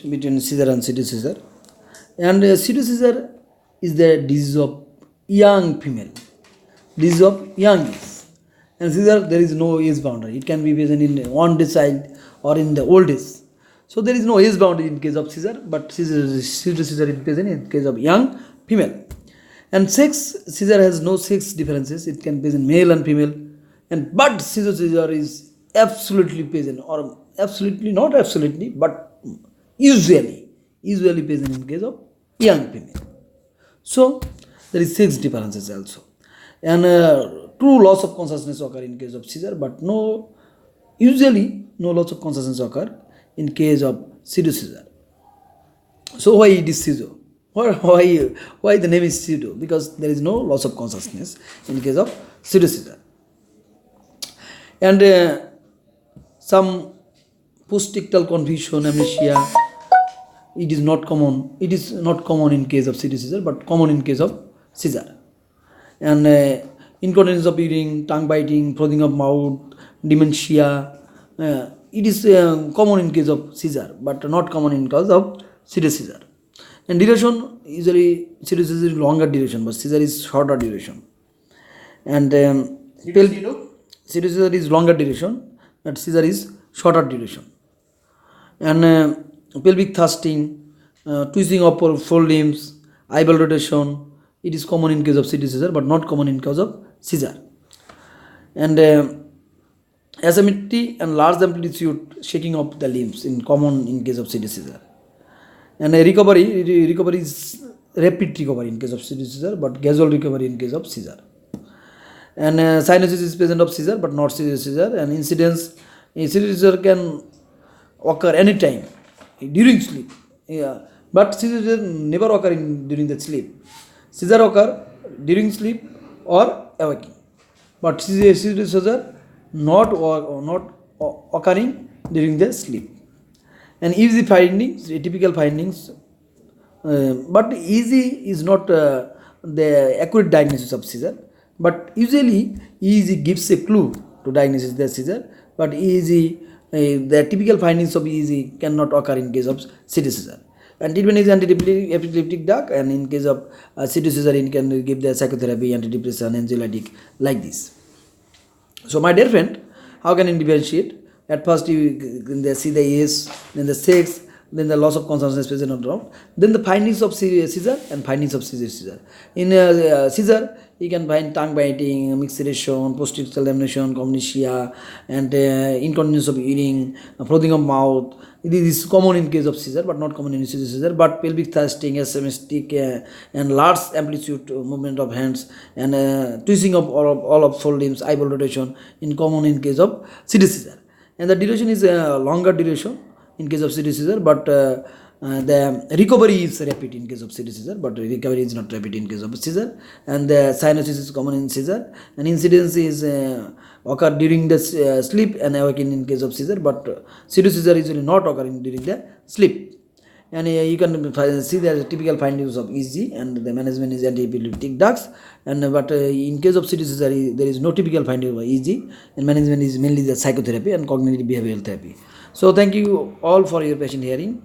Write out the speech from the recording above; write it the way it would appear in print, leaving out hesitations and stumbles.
between seizure and pseudoseizure. And pseudoseizure is the disease of young female, disease of young age. And seizure, there is no age boundary. It can be present in one day child or in the old age. So there is no age boundary in case of seizure, but pseudoseizure is present in case of young female. And sex, seizure has no sex differences. It can be present male and female. And but pseudoseizure is absolutely present, or absolutely not absolutely, but usually present in case of young female. So there is sex differences also, and true loss of consciousness occur in case of seizure, but usually no loss of consciousness occur in case of pseudoseizure. So why it is pseudo? Why the name is pseudo? Because there is no loss of consciousness in case of pseudoseizure. And some post-ictal confusion, amnesia, it is not common. It is not common in case of pseudoseizure, but common in case of seizure. And incontinence of urine, tongue biting, frothing of mouth, dementia, it is common in case of seizure, but not common in case of pseudoseizure. And duration, usually pseudoseizure is longer duration, but seizure is shorter duration. And pseudoseizure is longer duration, but seizure is shorter duration. And pelvic thrusting, twisting of forelimbs, eyeball rotation, it is common in case of pseudoseizure, but not common in case of seizure. And asymmetry and large amplitude shaking of the limbs in common in case of pseudoseizure. And recovery is rapid recovery in case of pseudoseizure, but gradual recovery in case of seizure. And cyanosis is present of seizure, but not pseudoseizure. And incidence, pseudoseizure can occur anytime during sleep. Yeah, but pseudoseizure never occur during the sleep. Seizure occur during sleep or awakening, but pseudoseizure not occurring during the sleep. And easy findings, typical findings, but easy is not the accurate diagnosis of seizure, but usually easy gives a clue to diagnosis the seizure, but easy, the typical findings of easy cannot occur in case of pseudoseizure. And treatment is anti-epileptic drug, and in case of pseudoseizure, it can give the psychotherapy, antidepressant, anxiolytic, like this. So my dear friend, how can you differentiate? At first you see the age, then the sex, then the loss of consciousness present or not, then the findings of seizure and findings of seizure. In seizure, you can find tongue biting, mixation, post-ictal amnesia, amnesia, and incontinence of urine, frothing of mouth. It is common in case of seizure, but not common in seizure. But pelvic thrusting, asymmetric, and large amplitude movement of hands, and twisting of all of full limbs, eyeball rotation, in common in case of seizure. And the duration is a longer duration in case of pseudoseizure, but the recovery is rapid in case of pseudoseizure, but recovery is not rapid in case of seizure. And the cyanosis is common in seizure, and incidence is occur during the sleep and awakening in case of seizure, but pseudoseizure is usually not occurring during the sleep. And you can see the typical findings of EEG, and the management is anti-epileptic drugs. And but in case of pseudoseizure, there is no typical finding of EEG, and management is mainly the psychotherapy and cognitive behavioral therapy. So thank you all for your patient hearing.